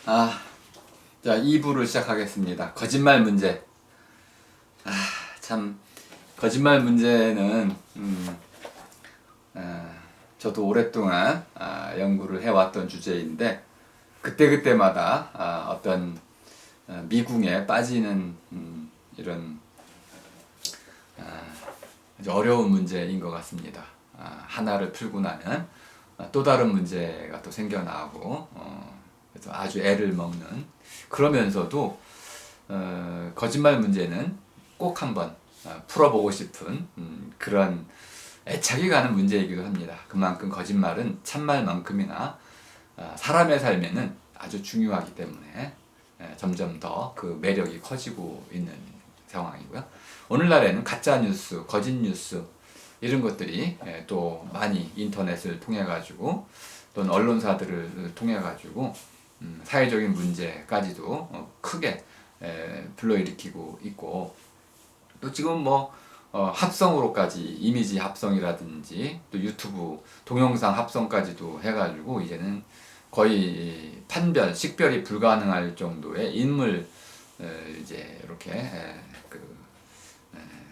아, 자, 2부를 시작하겠습니다. 거짓말 문제. 아, 참, 거짓말 문제는, 저도 오랫동안 연구를 해왔던 주제인데, 그때그때마다 어떤 미궁에 빠지는 이런 아주 어려운 문제인 것 같습니다. 하나를 풀고 나면 또 다른 문제가 또 생겨나고, 그래서 아주 애를 먹는 그러면서도 거짓말 문제는 꼭 한번 풀어보고 싶은 그런 애착이 가는 문제이기도 합니다. 그만큼 거짓말은 참말만큼이나 사람의 삶에는 아주 중요하기 때문에 점점 더 그 매력이 커지고 있는 상황이고요. 오늘날에는 가짜 뉴스, 거짓 뉴스 이런 것들이 또 많이 인터넷을 통해 가지고 또는 언론사들을 통해 가지고 사회적인 문제까지도 크게 불러일으키고 있고, 또 지금 뭐 합성으로까지 이미지 합성이라든지 또 유튜브 동영상 합성까지도 해가지고 이제는 거의 판별, 식별이 불가능할 정도의 인물 이제 이렇게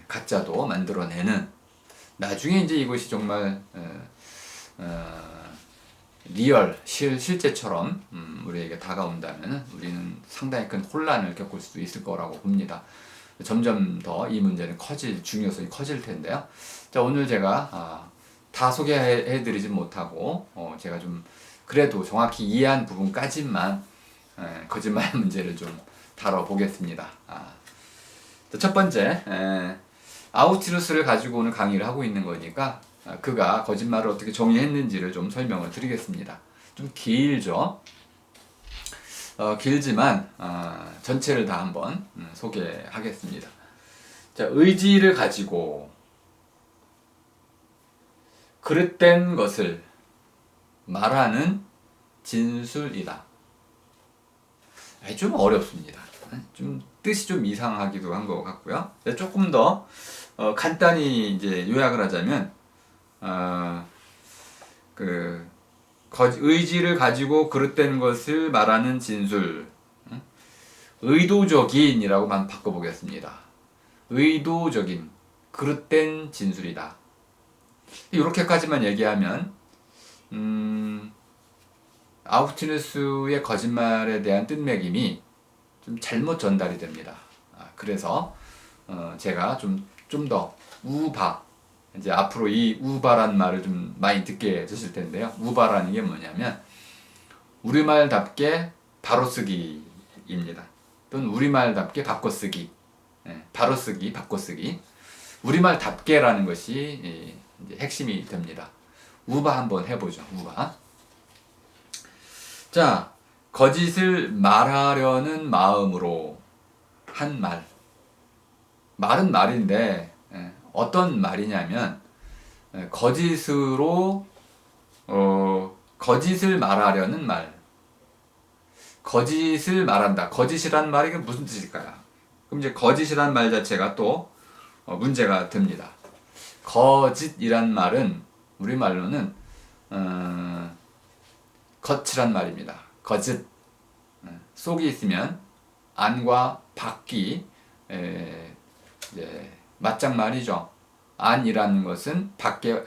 가짜도 만들어내는, 나중에 이제 이것이 정말 리얼 실제처럼 우리에게 다가온다면 우리는 상당히 큰 혼란을 겪을 수도 있을 거라고 봅니다. 점점 더 이 문제는 중요성이 커질 텐데요. 자, 오늘 제가 다 소개해드리지 못하고 제가 좀 그래도 정확히 이해한 부분까지만 거짓말 문제를 좀 다뤄보겠습니다. 첫 번째, 아우티루스를 가지고 오늘 강의를 하고 있는 거니까 그가 거짓말을 어떻게 정의했는지를 좀 설명을 드리겠습니다. 좀 길죠? 길지만 전체를 다 한번 소개하겠습니다. 자, 의지를 가지고 그릇된 것을 말하는 진술이다. 좀 어렵습니다. 좀 뜻이 좀 이상하기도 한 것 같고요. 조금 더 간단히 이제 요약을 하자면 의지를 가지고 그릇된 것을 말하는 진술, 의도적인이라고만 바꿔보겠습니다. 의도적인, 그릇된 진술이다. 이렇게까지만 얘기하면 아우구스티누스의 거짓말에 대한 뜻매김이 좀 잘못 전달이 됩니다. 그래서 제가 좀 더 우바, 이제 앞으로 이 우바란 말을 좀 많이 듣게 되실 텐데요. 우바라는 게 뭐냐면 우리말답게 바로쓰기입니다. 또는 우리말답게 바꿔쓰기, 바로쓰기, 바꿔쓰기. 우리말답게라는 것이 이제 핵심이 됩니다. 우바 한번 해보죠. 우바. 자, 거짓을 말하려는 마음으로 한 말. 말은 말인데 어떤 말이냐면 거짓으로 거짓을 말하려는 말. 거짓을 말한다. 거짓이란 말이 무슨 뜻일까요? 그럼 이제 거짓이란 말 자체가 또 문제가 됩니다. 거짓이란 말은 우리말로는 겉이란 말입니다. 거짓. 속이 있으면 안과 밖이 이제 맞장말이죠. 안이라는 것은 밖에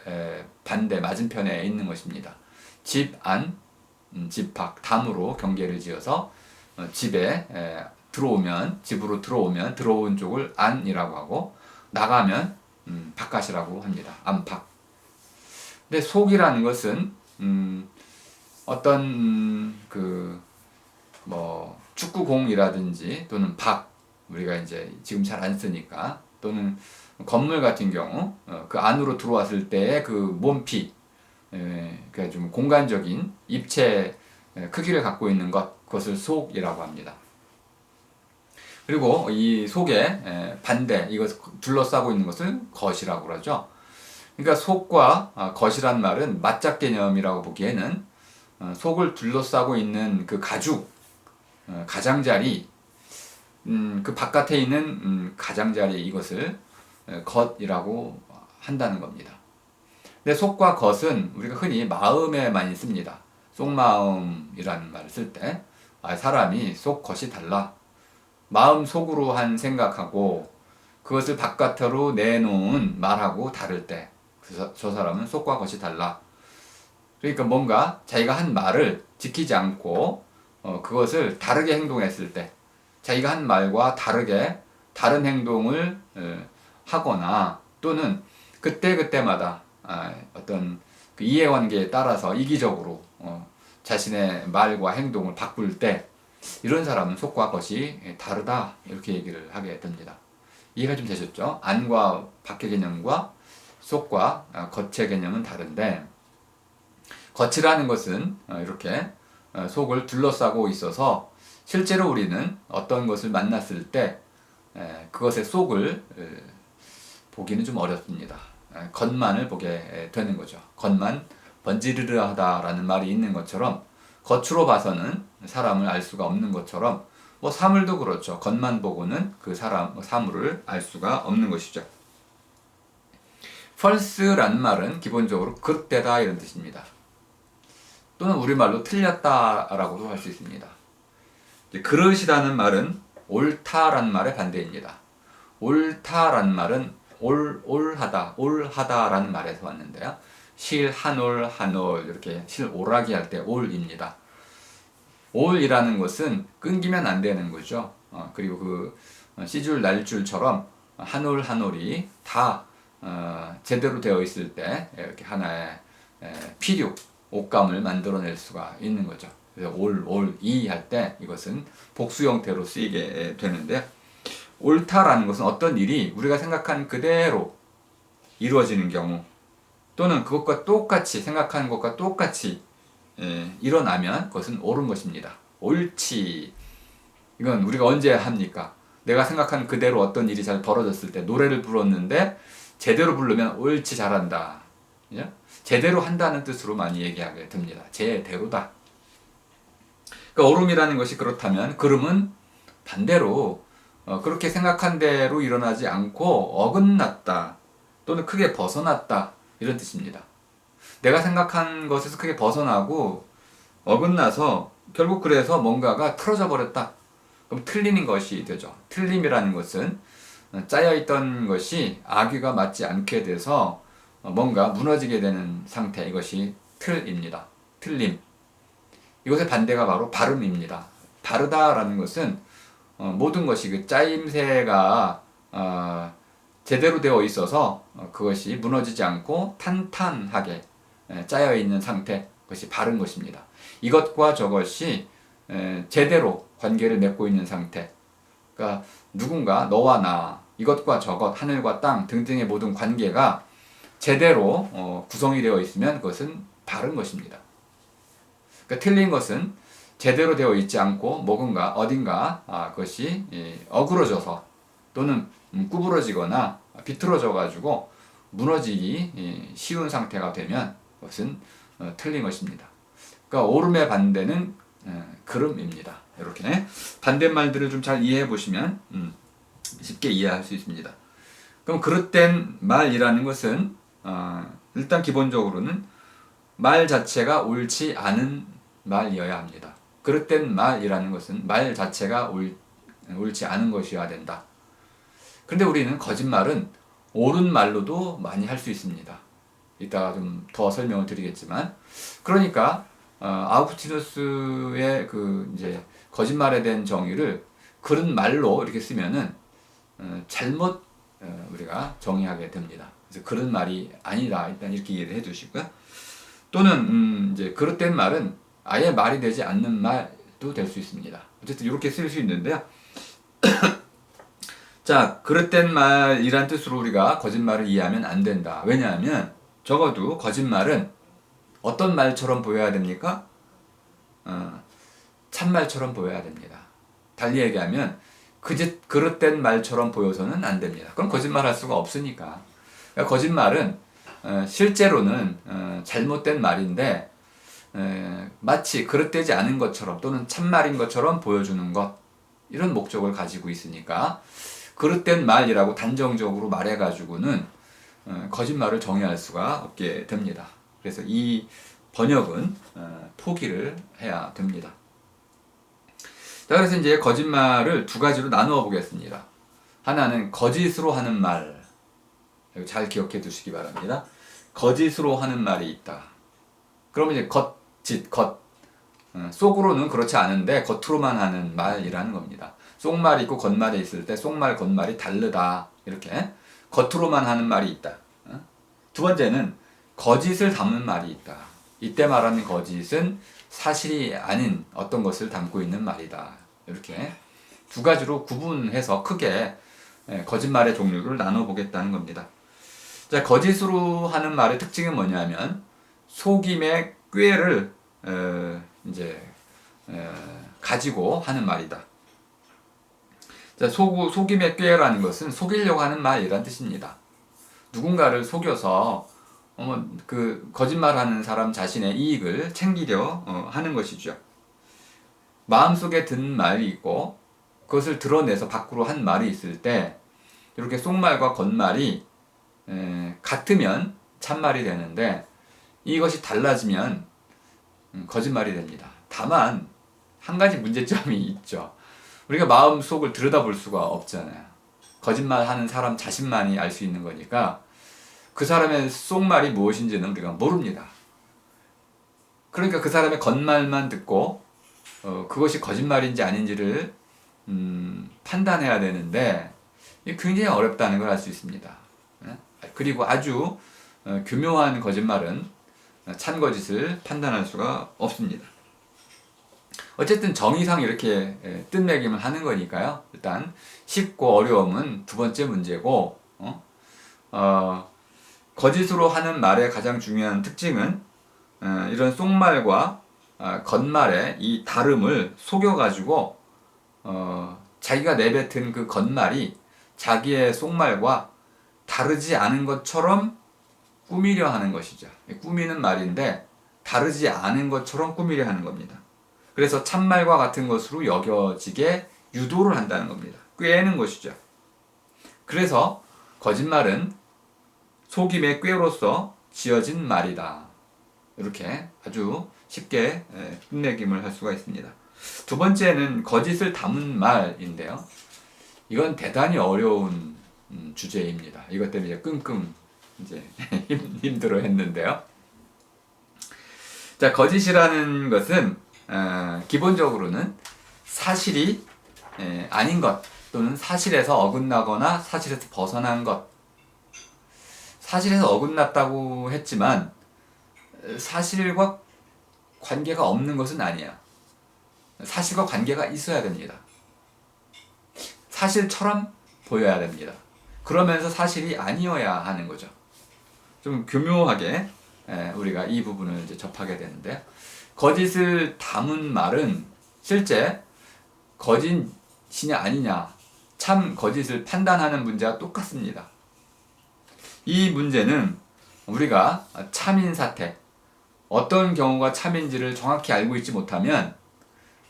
반대 맞은편에 있는 것입니다. 집 안, 집 밖, 담으로 경계를 지어서 집에 집으로 들어오면 들어온 쪽을 안이라고 하고 나가면 바깥이라고 합니다. 안팎. 근데 속이라는 것은 어떤 뭐 축구공이라든지 또는 우리가 이제 지금 잘 안 쓰니까, 또는 건물 같은 경우 그 안으로 들어왔을 때의 그 몸피, 그러니까 좀 공간적인 입체 크기를 갖고 있는 그것을 속이라고 합니다. 그리고 이 속에 반대, 이것을 둘러싸고 있는 것을 겉이라고 그러죠. 그러니까 속과 겉이란 말은 맞잡 개념이라고 보기에는 속을 둘러싸고 있는 그 가죽, 가장자리, 그 바깥에 있는 가장자리, 이것을 겉이라고 한다는 겁니다. 근데 속과 겉은 우리가 흔히 마음에 많이 씁니다. 속마음이라는 말을 쓸 때 사람이 속 겉이 달라. 마음 속으로 한 생각하고 그것을 바깥으로 내놓은 말하고 다를 때, 저 사람은 속과 겉이 달라. 그러니까 뭔가 자기가 한 말을 지키지 않고 그것을 다르게 행동했을 때, 자기가 한 말과 다르게 다른 행동을 하거나 또는 그때그때마다 어떤 그 이해관계에 따라서 이기적으로 자신의 말과 행동을 바꿀 때, 이런 사람은 속과 겉이 다르다, 이렇게 얘기를 하게 됩니다. 이해가 좀 되셨죠? 안과 밖의 개념과 속과 겉의 개념은 다른데, 겉이라는 것은 이렇게 속을 둘러싸고 있어서 실제로 우리는 어떤 것을 만났을 때 그것의 속을 보기는 좀 어렵습니다. 겉만을 보게 되는 거죠. 겉만 번지르르하다라는 말이 있는 것처럼, 겉으로 봐서는 사람을 알 수가 없는 것처럼, 뭐 사물도 그렇죠. 겉만 보고는 그 사물을 알 수가 없는 것이죠. false라는 말은 기본적으로 그릇되다, 이런 뜻입니다. 또는 우리말로 틀렸다라고도 할 수 있습니다. 그릇이라는 말은 옳다라는 말의 반대입니다. 옳다라는 말은 옳하다라는 말에서 왔는데요. 실, 한올 이렇게 실 오라기 할 때 올입니다. 올이라는 것은 끊기면 안 되는 거죠. 그리고 그 씨줄 날줄처럼 한올이 다 제대로 되어 있을 때 이렇게 하나의 피륙, 옷감을 만들어낼 수가 있는 거죠. 그래서 이 할 때 이것은 복수 형태로 쓰이게 되는데, 옳다라는 것은 어떤 일이 우리가 생각한 그대로 이루어지는 경우, 또는 그것과 똑같이 생각하는 것과 똑같이 일어나면 그것은 옳은 것입니다. 옳지. 이건 우리가 언제 합니까? 내가 생각한 그대로 어떤 일이 잘 벌어졌을 때, 노래를 불렀는데 제대로 부르면 옳지, 잘한다. 제대로 한다는 뜻으로 많이 얘기하게 됩니다. 제대로다. 그러니까 옳음이라는 것이 그렇다면, 그름은 반대로 그렇게 생각한 대로 일어나지 않고 어긋났다, 또는 크게 벗어났다, 이런 뜻입니다. 내가 생각한 것에서 크게 벗어나고 어긋나서 결국 그래서 뭔가가 틀어져 버렸다. 그럼 틀리는 것이 되죠. 틀림이라는 것은 짜여있던 것이 악귀가 맞지 않게 돼서 뭔가 무너지게 되는 상태, 이것이 틀입니다. 틀림. 이것의 반대가 바로 바름입니다. 바르다라는 것은 모든 것이 그 짜임새가 제대로 되어 있어서 그것이 무너지지 않고 탄탄하게 짜여 있는 상태, 그것이 바른 것입니다. 이것과 저것이 제대로 관계를 맺고 있는 상태, 그러니까 누군가 너와 나, 이것과 저것, 하늘과 땅 등등의 모든 관계가 제대로 구성이 되어 있으면 그것은 바른 것입니다. 그러니까 틀린 것은 제대로 되어 있지 않고 뭔가 어딘가 그것이 어그러져서 또는 구부러지거나 비틀어져 가지고 무너지기 쉬운 상태가 되면 그것은 틀린 것입니다. 그러니까 옳음의 반대는 그름입니다. 이렇게 반대말들을 좀 잘 이해해 보시면 쉽게 이해할 수 있습니다. 그럼 그릇된 말이라는 것은 일단 기본적으로는 말 자체가 옳지 않은 말이어야 합니다. 그릇된 말이라는 것은 말 자체가 옳지 않은 것이어야 된다. 그런데 우리는 거짓말은 옳은 말로도 많이 할 수 있습니다. 이따가 좀 더 설명을 드리겠지만, 그러니까 아우구스티누스의 그 이제 거짓말에 대한 정의를 그런 말로 이렇게 쓰면은 잘못 우리가 정의하게 됩니다. 그래서 그런 말이 아니다, 일단 이렇게 이해를 해주시고요. 또는 이제 그릇된 말은 아예 말이 되지 않는 말도 될 수 있습니다. 어쨌든 이렇게 쓸 수 있는데요. 자, 그릇된 말이란 뜻으로 우리가 거짓말을 이해하면 안 된다. 왜냐하면 적어도 거짓말은 어떤 말처럼 보여야 됩니까? 참말처럼 보여야 됩니다. 달리 얘기하면 그릇된 말처럼 보여서는 안 됩니다. 그럼 거짓말 할 수가 없으니까. 그러니까 거짓말은 실제로는 잘못된 말인데 마치 그릇되지 않은 것처럼 또는 참말인 것처럼 보여주는 것, 이런 목적을 가지고 있으니까 그릇된 말이라고 단정적으로 말해가지고는 거짓말을 정의할 수가 없게 됩니다. 그래서 이 번역은 포기를 해야 됩니다. 자, 그래서 이제 거짓말을 두 가지로 나누어 보겠습니다. 하나는 거짓으로 하는 말. 이거 잘 기억해 두시기 바랍니다. 거짓으로 하는 말이 있다. 그러면 이제 속으로는 그렇지 않은데 겉으로만 하는 말이라는 겁니다. 속말이 있고 겉말이 있을 때 속말, 겉말이 다르다. 이렇게 겉으로만 하는 말이 있다. 두 번째는 거짓을 담은 말이 있다. 이때 말하는 거짓은 사실이 아닌 어떤 것을 담고 있는 말이다. 이렇게 두 가지로 구분해서 크게 거짓말의 종류를 나눠보겠다는 겁니다. 자, 거짓으로 하는 말의 특징은 뭐냐면 속임의 꾀를 가지고 하는 말이다. 자, 속임의 꾀라는 것은 속이려고 하는 말이란 뜻입니다. 누군가를 속여서 그 거짓말하는 사람 자신의 이익을 챙기려 하는 것이죠. 마음속에 든 말이 있고 그것을 드러내서 밖으로 한 말이 있을 때 이렇게 속말과 겉말이 같으면 참말이 되는데 이것이 달라지면 거짓말이 됩니다. 다만 한 가지 문제점이 있죠. 우리가 마음속을 들여다볼 수가 없잖아요. 거짓말하는 사람 자신만이 알 수 있는 거니까 그 사람의 속말이 무엇인지는 우리가 모릅니다. 그러니까 그 사람의 겉말만 듣고 그것이 거짓말인지 아닌지를 판단해야 되는데 이게 굉장히 어렵다는 걸 알 수 있습니다. 그리고 아주 교묘한 거짓말은 참거짓을 판단할 수가 없습니다. 어쨌든 정의상 이렇게 뜻매김을 하는 거니까요. 일단 쉽고 어려움은 두 번째 문제고 거짓으로 하는 말의 가장 중요한 특징은 이런 속말과 겉말의 이 다름을 속여가지고 자기가 내뱉은 그 겉말이 자기의 속말과 다르지 않은 것처럼 꾸미려 하는 것이죠. 꾸미는 말인데 다르지 않은 것처럼 꾸미려 하는 겁니다. 그래서 참말과 같은 것으로 여겨지게 유도를 한다는 겁니다. 꾀는 것이죠. 그래서 거짓말은 속임의 꾀로서 지어진 말이다. 이렇게 아주 쉽게 끝내김을 할 수가 있습니다. 두 번째는 거짓을 담은 말인데요. 이건 대단히 어려운 주제입니다. 이것 때문에 이제 끙끙 힘들어 했는데요. 자, 거짓이라는 것은 기본적으로는 사실이 아닌 것 또는 사실에서 어긋나거나 사실에서 벗어난 것. 사실에서 어긋났다고 했지만 사실과 관계가 없는 것은 아니야. 사실과 관계가 있어야 됩니다. 사실처럼 보여야 됩니다. 그러면서 사실이 아니어야 하는 거죠. 좀 교묘하게 우리가 이 부분을 이제 접하게 되는데요. 거짓을 담은 말은 실제 거짓이냐 아니냐 참 거짓을 판단하는 문제와 똑같습니다. 이 문제는 우리가 참인 사태, 어떤 경우가 참인지를 정확히 알고 있지 못하면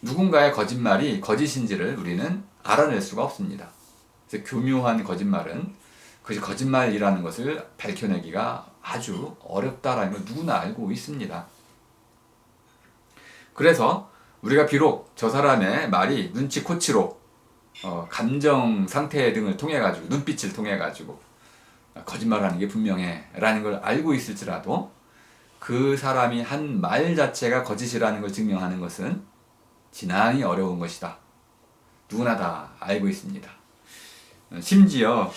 누군가의 거짓말이 거짓인지를 우리는 알아낼 수가 없습니다. 그래서 교묘한 거짓말은 그것이 거짓말이라는 것을 밝혀내기가 아주 어렵다라는 걸 누구나 알고 있습니다. 그래서 우리가 비록 저 사람의 말이 눈치코치로 감정 상태 등을 통해 가지고 눈빛을 통해 가지고 거짓말하는 게 분명해 라는 걸 알고 있을지라도 그 사람이 한 말 자체가 거짓이라는 걸 증명하는 것은 지난히 어려운 것이다. 누구나 다 알고 있습니다. 심지어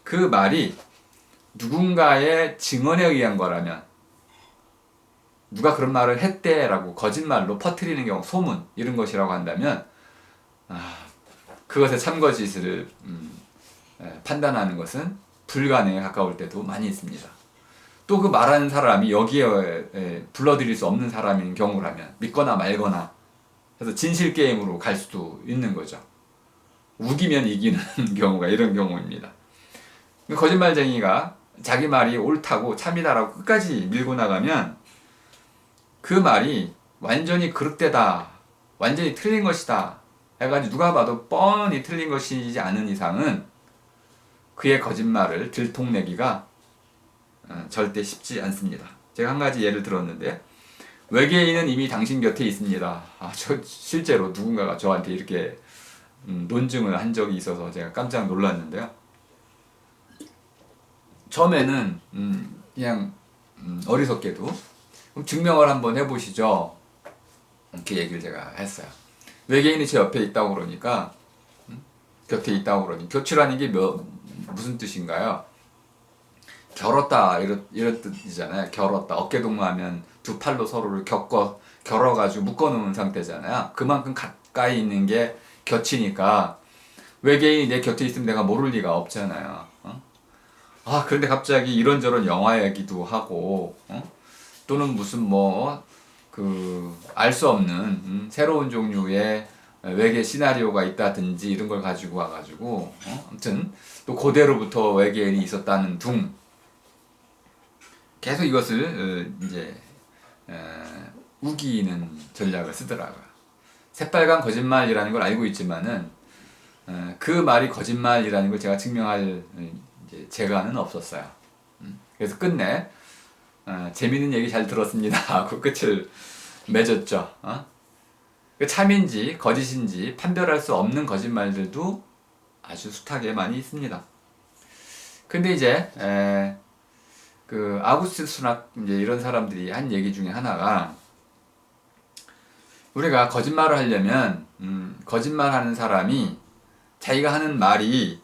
그 말이 누군가의 증언에 의한 거라면 누가 그런 말을 했대라고 거짓말로 퍼뜨리는 경우 소문 이런 것이라고 한다면 그것의 참거짓을 판단하는 것은 불가능에 가까울 때도 많이 있습니다. 또 그 말하는 사람이 여기에 불러들일 수 없는 사람인 경우라면 믿거나 말거나 해서 진실 게임으로 갈 수도 있는 거죠. 우기면 이기는 경우가 이런 경우입니다. 거짓말쟁이가 자기 말이 옳다고 참이다라고 끝까지 밀고 나가면 그 말이 완전히 그릇되다, 완전히 틀린 것이다 해가지고 누가 봐도 뻔히 틀린 것이지 않은 이상은 그의 거짓말을 들통내기가 절대 쉽지 않습니다. 제가 한 가지 예를 들었는데 외계인은 이미 당신 곁에 있습니다. 저 실제로 누군가가 저한테 이렇게 논증을 한 적이 있어서 제가 깜짝 놀랐는데요. 처음에는 그냥 어리석게도 그럼 증명을 한번 해보시죠. 이렇게 얘기를 제가 했어요. 외계인이 제 옆에 있다고 그러니까 곁에 있다고 그러니 교치라는 게 무슨 뜻인가요? 결었다 이런 뜻이잖아요. 결었다. 어깨동무하면 두 팔로 서로를 결어가지고 묶어놓은 상태잖아요. 그만큼 가까이 있는 게 곁이니까 외계인이 내 곁에 있으면 내가 모를 리가 없잖아요. 그런데 갑자기 이런저런 영화 얘기도 하고 또는 무슨 알 수 없는 새로운 종류의 외계 시나리오가 있다든지 이런 걸 가지고 와가지고 아무튼 또 고대로부터 외계인이 있었다는 둥 계속 이것을 이제 우기는 전략을 쓰더라고요. 새빨간 거짓말이라는 걸 알고 있지만은 그 말이 거짓말이라는 걸 제가 증명할 이제 재간은 없었어요. 그래서 끝내 재밌는 얘기 잘 들었습니다 하고 끝을 맺었죠. 그 참인지 거짓인지 판별할 수 없는 거짓말들도 아주 숱하게 많이 있습니다. 근데 이제 그 아구스트 수낙 이제 이런 사람들이 한 얘기 중에 하나가 우리가 거짓말을 하려면 거짓말하는 사람이 자기가 하는 말이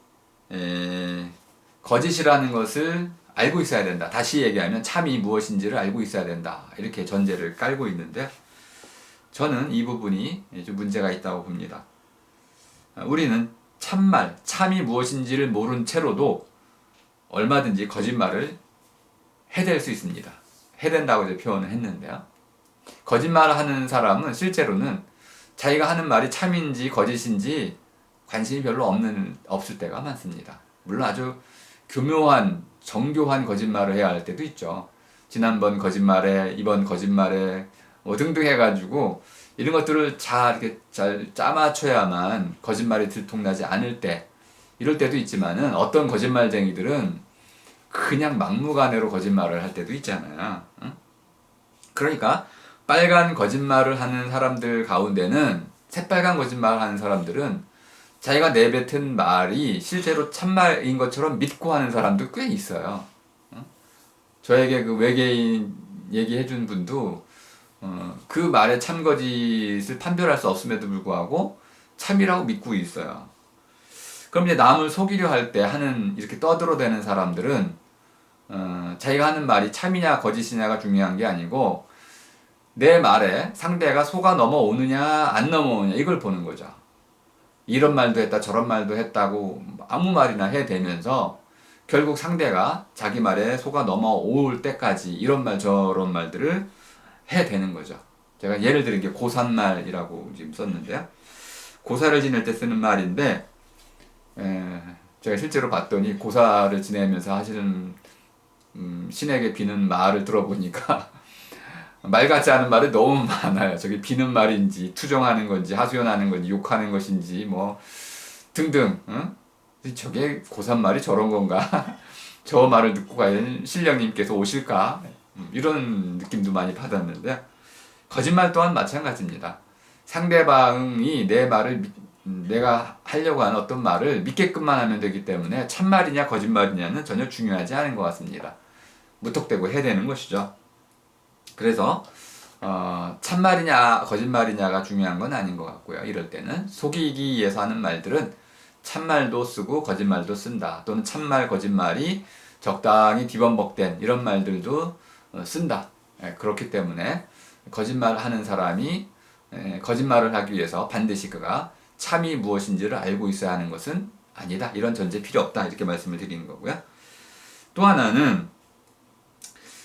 거짓이라는 것을 알고 있어야 된다. 다시 얘기하면 참이 무엇인지를 알고 있어야 된다. 이렇게 전제를 깔고 있는데 저는 이 부분이 좀 문제가 있다고 봅니다. 우리는 참말, 참이 무엇인지를 모른 채로도 얼마든지 거짓말을 해댈 수 있습니다. 해댄다고 이제 표현을 했는데요. 거짓말을 하는 사람은 실제로는 자기가 하는 말이 참인지 거짓인지 관심이 별로 없을 때가 많습니다. 물론 아주 교묘한 정교한 거짓말을 해야 할 때도 있죠. 지난번 거짓말에 이번 거짓말에 등등 해가지고 이런 것들을 이렇게 잘 짜맞춰야만 거짓말이 들통나지 않을 때 이럴 때도 있지만은 어떤 거짓말쟁이들은 그냥 막무가내로 거짓말을 할 때도 있잖아요. 그러니까 빨간 거짓말을 하는 사람들 가운데는 새빨간 거짓말을 하는 사람들은 자기가 내뱉은 말이 실제로 참말인 것처럼 믿고 하는 사람도 꽤 있어요. 저에게 그 외계인 얘기해준 분도 그 말의 참거짓을 판별할 수 없음에도 불구하고 참이라고 믿고 있어요. 그럼 이제 남을 속이려 할 때 하는 이렇게 떠들어대는 사람들은 자기가 하는 말이 참이냐 거짓이냐가 중요한 게 아니고 내 말에 상대가 속아 넘어오느냐 안 넘어오느냐 이걸 보는 거죠. 이런 말도 했다 저런 말도 했다고 아무 말이나 해대면서 결국 상대가 자기 말에 속아 넘어올 때까지 이런 말 저런 말들을 해대는 거죠. 제가 예를 들은 게 고산말이라고 지금 썼는데요. 고사를 지낼 때 쓰는 말인데 제가 실제로 봤더니 고사를 지내면서 하시는 신에게 비는 말을 들어보니까 말 같지 않은 말이 너무 많아요. 저게 비는 말인지 투정하는 건지 하소연하는 건지 욕하는 것인지 등등. 저게 고산말이 저런 건가? 저 말을 듣고 과연 신령님께서 오실까? 이런 느낌도 많이 받았는데 거짓말 또한 마찬가지입니다. 상대방이 내 말을 내가 하려고 하는 어떤 말을 믿게끔만 하면 되기 때문에 참말이냐 거짓말이냐는 전혀 중요하지 않은 것 같습니다. 무턱대고 해대는 것이죠. 그래서 참말이냐 거짓말이냐가 중요한 건 아닌 것 같고요. 이럴 때는 속이기 위해서 하는 말들은 참말도 쓰고 거짓말도 쓴다. 또는 참말 거짓말이 적당히 뒤범벅된 이런 말들도 쓴다. 그렇기 때문에 거짓말하는 사람이 거짓말을 하기 위해서 반드시 그가 참이 무엇인지를 알고 있어야 하는 것은 아니다. 이런 전제 필요 없다. 이렇게 말씀을 드리는 거고요. 또 하나는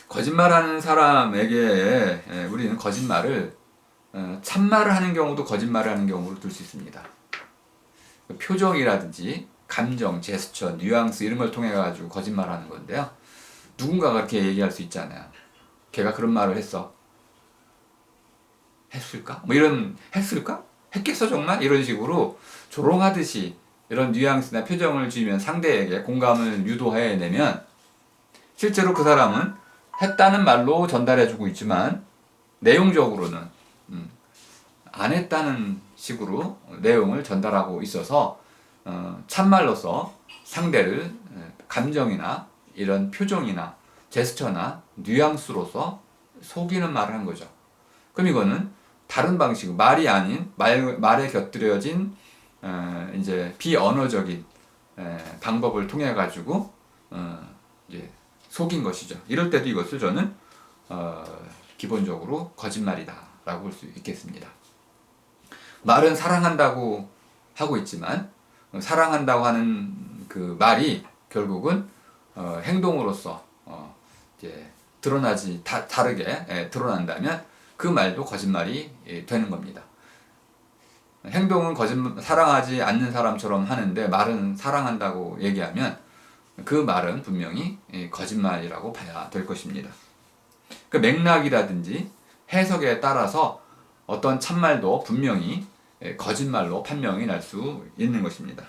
거짓말하는 사람에게 우리는 거짓말을 참말을 하는 경우도 거짓말을 하는 경우로 둘 수 있습니다. 표정이라든지 감정, 제스처, 뉘앙스 이런 걸 통해 가지고 거짓말하는 건데요. 누군가가 그렇게 얘기할 수 있잖아요. 걔가 그런 말을 했어. 했을까? 했을까? 했겠어 정말? 이런 식으로 조롱하듯이 이런 뉘앙스나 표정을 지으면 상대에게 공감을 유도해내면 실제로 그 사람은 했다는 말로 전달해주고 있지만 내용적으로는 안 했다는 식으로 내용을 전달하고 있어서 참말로서 상대를 감정이나 이런 표정이나 제스처나 뉘앙스로서 속이는 말을 한 거죠. 그럼 이거는 다른 방식, 말이 아닌 말에 곁들여진 이제 비언어적인 방법을 통해 가지고 이제 속인 것이죠. 이럴 때도 이것을 저는 기본적으로 거짓말이다라고 볼 수 있겠습니다. 말은 사랑한다고 하고 있지만 사랑한다고 하는 그 말이 결국은 행동으로서 이제 드러나지 다르게 드러난다면 그 말도 거짓말이 되는 겁니다. 행동은 사랑하지 않는 사람처럼 하는데 말은 사랑한다고 얘기하면 그 말은 분명히 거짓말이라고 봐야 될 것입니다. 그 맥락이라든지 해석에 따라서 어떤 참말도 분명히 거짓말로 판명이 날 수 있는 것입니다.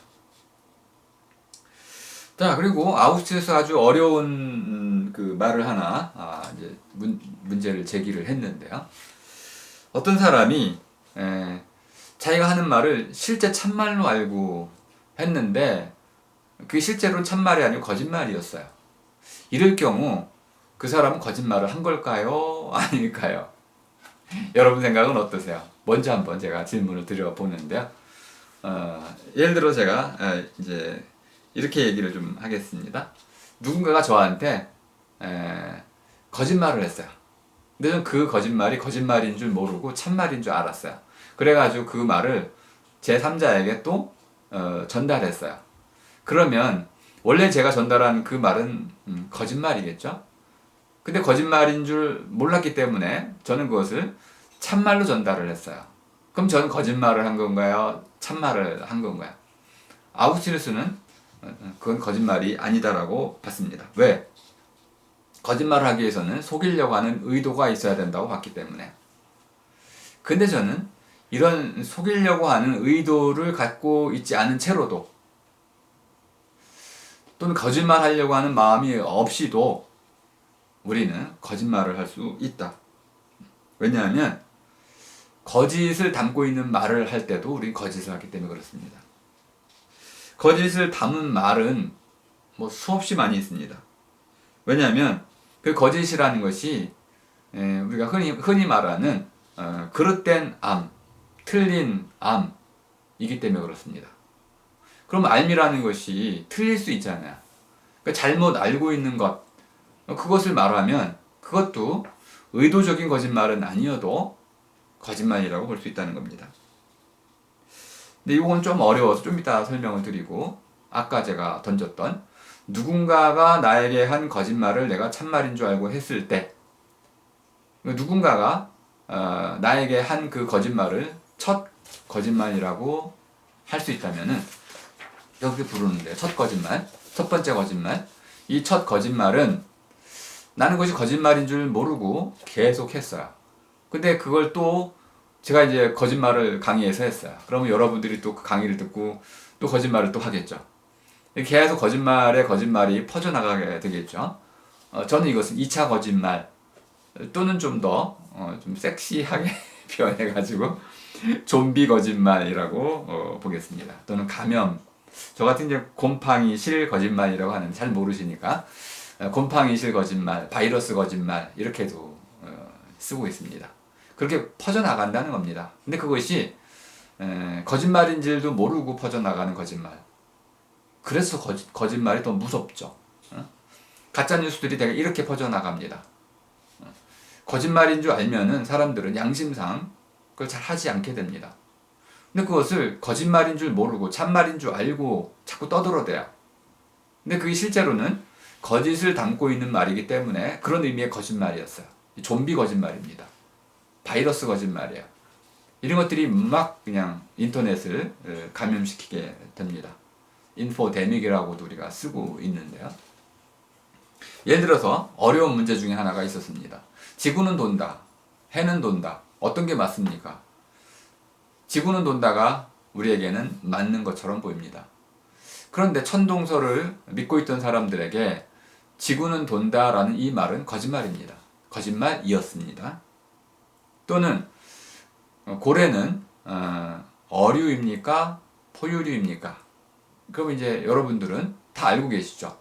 자, 그리고 아우슈트리츠에서 아주 어려운 그 말을 하나 이제 문제를 제기를 했는데요. 어떤 사람이 자기가 하는 말을 실제 참말로 알고 했는데 그 실제로는 참말이 아니고 거짓말이었어요. 이럴 경우 그 사람은 거짓말을 한 걸까요? 아닐까요? 여러분 생각은 어떠세요? 먼저 한번 제가 질문을 드려보는데요. 예를 들어 제가 이제 이렇게 얘기를 좀 하겠습니다. 누군가가 저한테 거짓말을 했어요. 근데 저는 그 거짓말이 거짓말인 줄 모르고 참말인 줄 알았어요. 그래가지고 그 말을 제3자에게 또 전달했어요. 그러면 원래 제가 전달한 그 말은 거짓말이겠죠? 근데 거짓말인 줄 몰랐기 때문에 저는 그것을 참말로 전달을 했어요. 그럼 저는 거짓말을 한 건가요? 참말을 한 건가요? 아우구스티누스는 그건 거짓말이 아니다라고 봤습니다. 왜? 거짓말을 하기 위해서는 속이려고 하는 의도가 있어야 된다고 봤기 때문에. 근데 저는 이런 속이려고 하는 의도를 갖고 있지 않은 채로도 또는 거짓말하려고 하는 마음이 없이도 우리는 거짓말을 할 수 있다. 왜냐하면 거짓을 담고 있는 말을 할 때도 우리는 거짓을 하기 때문에 그렇습니다. 거짓을 담은 말은 뭐 수없이 많이 있습니다. 왜냐하면 그 거짓이라는 것이 우리가 흔히 말하는 그릇된 암, 틀린 암이기 때문에 그렇습니다. 그럼 암이라는 것이 틀릴 수 있잖아요. 그러니까 잘못 알고 있는 것, 그것을 말하면 그것도 의도적인 거짓말은 아니어도 거짓말이라고 볼 수 있다는 겁니다. 근데 이건 좀 어려워서 좀 이따 설명을 드리고, 아까 제가 던졌던 누군가가 나에게 한 거짓말을 내가 참말인 줄 알고 했을 때, 누군가가 나에게 한 그 거짓말을 첫 거짓말이라고 할 수 있다면은 이렇게 부르는데요. 첫 거짓말, 첫 번째 거짓말. 이 첫 거짓말은 나는 그것이 거짓말인 줄 모르고 계속 했어요. 근데 그걸 또 제가 이제 거짓말을 강의에서 했어요. 그러면 여러분들이 또 그 강의를 듣고 또 거짓말을 또 하겠죠. 계속 거짓말이 퍼져나가게 되겠죠. 저는 이것은 2차 거짓말 또는 좀 더 좀 섹시하게 표현해가지고 좀비 거짓말이라고 보겠습니다. 또는 감염. 저 같은 이제 곰팡이 실 거짓말이라고 하는데 잘 모르시니까 곰팡이 실 거짓말, 바이러스 거짓말 이렇게도 쓰고 있습니다. 그렇게 퍼져나간다는 겁니다. 근데 그것이 거짓말인 줄도 모르고 퍼져나가는 거짓말. 그래서 거짓말이 더 무섭죠. 가짜 뉴스들이 되게 이렇게 퍼져나갑니다. 거짓말인 줄 알면은 사람들은 양심상 그걸 잘 하지 않게 됩니다. 근데 그것을 거짓말인 줄 모르고 참말인 줄 알고 자꾸 떠들어대요. 근데 그게 실제로는 거짓을 담고 있는 말이기 때문에 그런 의미의 거짓말이었어요. 좀비 거짓말입니다. 바이러스 거짓말이에요. 이런 것들이 막 그냥 인터넷을 감염시키게 됩니다. 인포데믹이라고도 우리가 쓰고 있는데요. 예를 들어서 어려운 문제 중에 하나가 있었습니다. 지구는 돈다. 해는 돈다. 어떤 게 맞습니까? 지구는 돈다가 우리에게는 맞는 것처럼 보입니다. 그런데 천동설을 믿고 있던 사람들에게 지구는 돈다라는 이 말은 거짓말입니다. 거짓말이었습니다. 또는 고래는 어류입니까? 포유류입니까? 그럼 이제 여러분들은 다 알고 계시죠?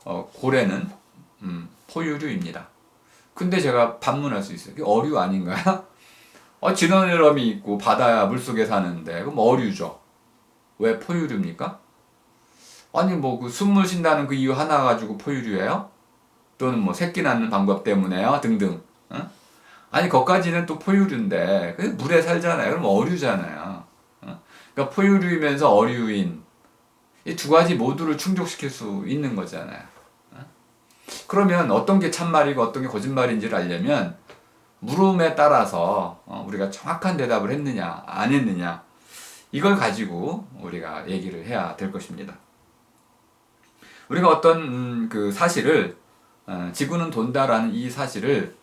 고래는 포유류입니다. 근데 제가 반문할 수 있어요. 어류 아닌가요? 지느러미 있고 바다 물속에 사는데 그럼 어류죠. 왜 포유류입니까? 아니 뭐 그 숨을 쉰다는 그 이유 하나 가지고 포유류예요? 또는 뭐 새끼 낳는 방법 때문에요? 등등. 아니 거기까지는 또 포유류인데 그 물에 살잖아요. 그럼 어류잖아요. 그러니까 포유류이면서 어류인 이 두 가지 모두를 충족시킬 수 있는 거잖아요. 그러면 어떤 게 참말이고 어떤 게 거짓말인지를 알려면 물음에 따라서 우리가 정확한 대답을 했느냐 안 했느냐 이걸 가지고 우리가 얘기를 해야 될 것입니다. 우리가 어떤 그 사실을 지구는 돈다라는 이 사실을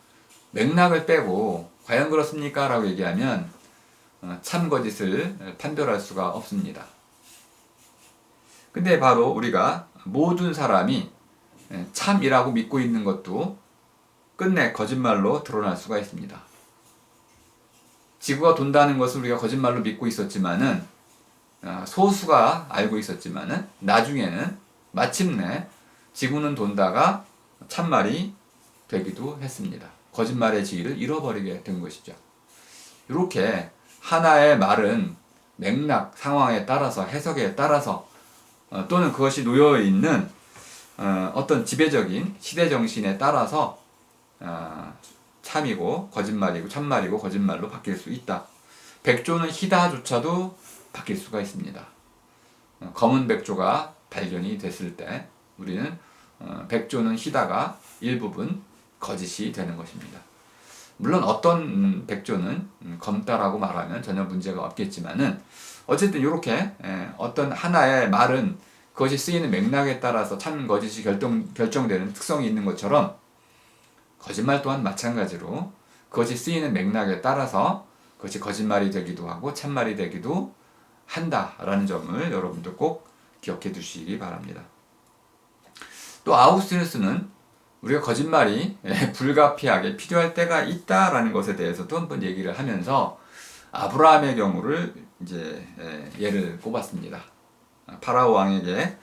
맥락을 빼고 과연 그렇습니까? 라고 얘기하면 참 거짓을 판별할 수가 없습니다. 근데 바로 우리가 모든 사람이 참이라고 믿고 있는 것도 끝내 거짓말로 드러날 수가 있습니다. 지구가 돈다는 것을 우리가 거짓말로 믿고 있었지만은 소수가 알고 있었지만은 나중에는 마침내 지구는 돈다가 참말이 되기도 했습니다. 거짓말의 지위를 잃어버리게 된 것이죠. 이렇게 하나의 말은 맥락, 상황에 따라서 해석에 따라서 또는 그것이 놓여있는 어떤 지배적인 시대 정신에 따라서 참이고 거짓말이고 참말이고 거짓말로 바뀔 수 있다. 백조는 희다조차도 바뀔 수가 있습니다. 검은 백조가 발견이 됐을 때 우리는 백조는 희다가 일부분 거짓이 되는 것입니다. 물론 어떤 백조는 검다라고 말하면 전혀 문제가 없겠지만은 어쨌든 이렇게 어떤 하나의 말은 그것이 쓰이는 맥락에 따라서 참 거짓이 결정되는 특성이 있는 것처럼 거짓말 또한 마찬가지로 그것이 쓰이는 맥락에 따라서 그것이 거짓말이 되기도 하고 참말이 되기도 한다라는 점을 여러분들 꼭 기억해 두시기 바랍니다. 또 아우구스티누스는 우리가 거짓말이 불가피하게 필요할 때가 있다라는 것에 대해서도 한번 얘기를 하면서 아브라함의 경우를 이제 예를 꼽았습니다. 파라오 왕에게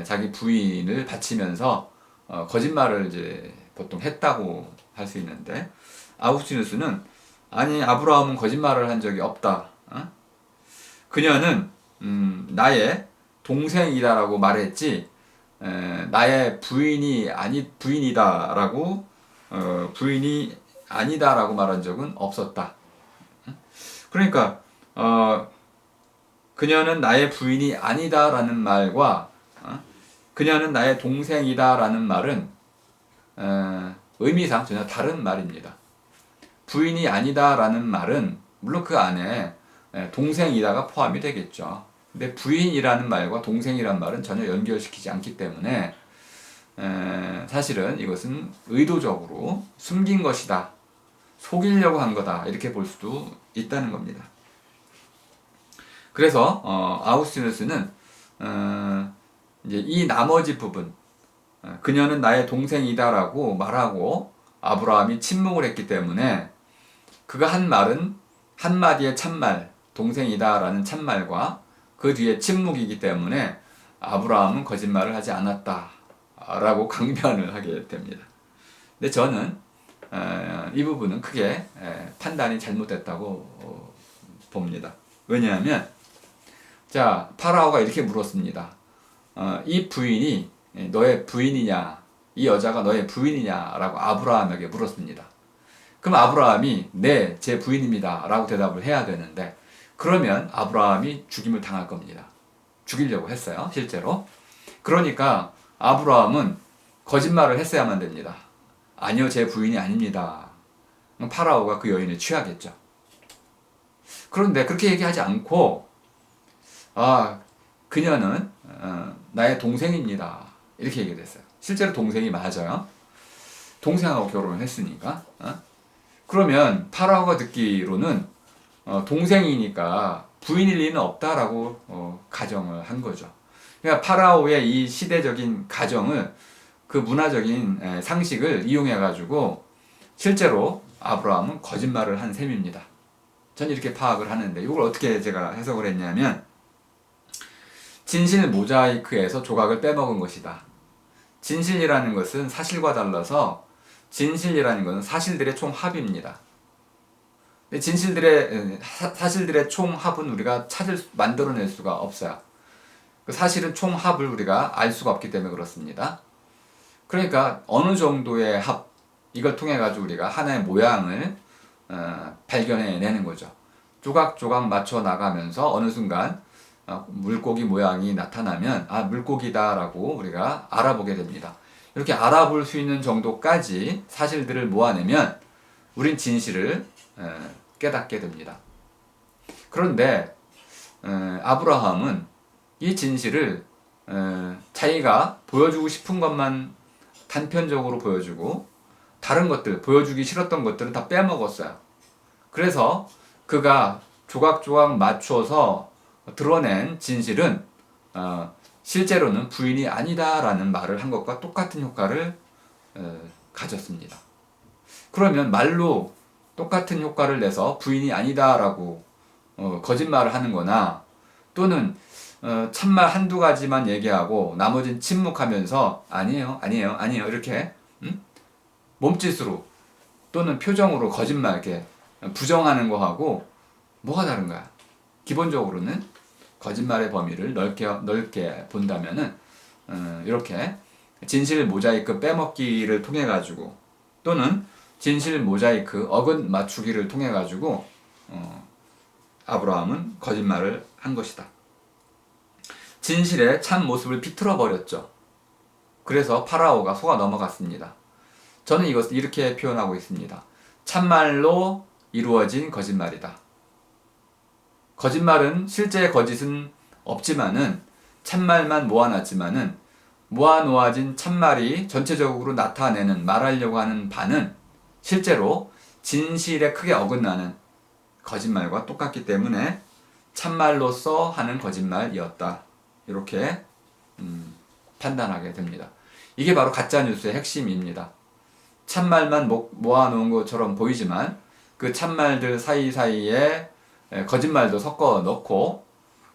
자기 부인을 바치면서 거짓말을 이제 보통 했다고 할 수 있는데 아우구스티누스는 아니 아브라함은 거짓말을 한 적이 없다. 그녀는 나의 동생이다라고 말했지 나의 부인이다라고 부인이 아니다라고 말한 적은 없었다. 그러니까 그녀는 나의 부인이 아니다라는 말과 그녀는 나의 동생이다라는 말은 의미상 전혀 다른 말입니다. 부인이 아니다라는 말은 물론 그 안에 동생이다가 포함이 되겠죠. 근데 부인이라는 말과 동생이라는 말은 전혀 연결시키지 않기 때문에 사실은 이것은 의도적으로 숨긴 것이다. 속이려고 한 거다. 이렇게 볼 수도 있다는 겁니다. 그래서 아우구스티누스는 이제 이 나머지 부분 그녀는 나의 동생이다라고 말하고 아브라함이 침묵을 했기 때문에 그가 한 말은 한마디의 참말, 동생이다라는 참말과 그 뒤에 침묵이기 때문에 아브라함은 거짓말을 하지 않았다라고 강변을 하게 됩니다. 근데 저는 이 부분은 크게 판단이 잘못됐다고 봅니다. 왜냐하면 자 파라오가 이렇게 물었습니다. 이 부인이 너의 부인이냐? 이 여자가 너의 부인이냐라고 아브라함에게 물었습니다. 그럼 아브라함이 네, 제 부인입니다 라고 대답을 해야 되는데 그러면 아브라함이 죽임을 당할 겁니다. 죽이려고 했어요, 실제로. 그러니까 아브라함은 거짓말을 했어야만 됩니다. 아니요, 제 부인이 아닙니다. 파라오가 그 여인을 취하겠죠. 그런데 그렇게 얘기하지 않고 그녀는 나의 동생입니다. 이렇게 얘기했어요. 실제로 동생이 맞아요. 동생하고 결혼을 했으니까. 그러면 파라오가 듣기로는 동생이니까 부인일 리는 없다라고 가정을 한 거죠. 그러니까 파라오의 이 시대적인 가정을 그 문화적인 상식을 이용해 가지고 실제로 아브라함은 거짓말을 한 셈입니다. 전 이렇게 파악을 하는데 이걸 어떻게 제가 해석을 했냐면 진실 모자이크에서 조각을 빼먹은 것이다. 진실이라는 것은 사실과 달라서 진실이라는 것은 사실들의 총합입니다. 사실들의 총합은 우리가 만들어낼 수가 없어요. 그 사실은 총합을 우리가 알 수가 없기 때문에 그렇습니다. 그러니까 어느 정도의 합, 이걸 통해 가지고 우리가 하나의 모양을 발견해내는 거죠. 조각조각 맞춰 나가면서 어느 순간 물고기 모양이 나타나면 물고기다라고 우리가 알아보게 됩니다. 이렇게 알아볼 수 있는 정도까지 사실들을 모아내면 우린 진실을 깨닫게 됩니다. 그런데 아브라함은 이 진실을 자기가 보여주고 싶은 것만 단편적으로 보여주고 다른 것들, 보여주기 싫었던 것들은 다 빼먹었어요. 그래서 그가 조각조각 맞춰서 드러낸 진실은 실제로는 부인이 아니다라는 말을 한 것과 똑같은 효과를 가졌습니다. 그러면 말로 똑같은 효과를 내서 부인이 아니다라고 거짓말을 하는 거나 또는 참말 한두 가지만 얘기하고 나머지는 침묵하면서 아니에요 이렇게 몸짓으로 또는 표정으로 거짓말 이렇게 부정하는 거하고 뭐가 다른 거야? 기본적으로는 거짓말의 범위를 넓게 본다면은 이렇게 진실 모자이크 빼먹기를 통해 가지고 또는 진실 모자이크 어긋 맞추기를 통해 가지고 아브라함은 거짓말을 한 것이다. 진실의 참 모습을 비틀어 버렸죠. 그래서 파라오가 속아 넘어갔습니다. 저는 이것을 이렇게 표현하고 있습니다. 참말로 이루어진 거짓말이다. 거짓말은 실제 거짓은 없지만은 참말만 모아놨지만은 모아놓아진 참말이 전체적으로 나타내는 말하려고 하는 바는 실제로 진실에 크게 어긋나는 거짓말과 똑같기 때문에 참말로서 하는 거짓말이었다. 이렇게 판단하게 됩니다. 이게 바로 가짜뉴스의 핵심입니다. 참말만 모아놓은 것처럼 보이지만 그 참말들 사이사이에 거짓말도 섞어 넣고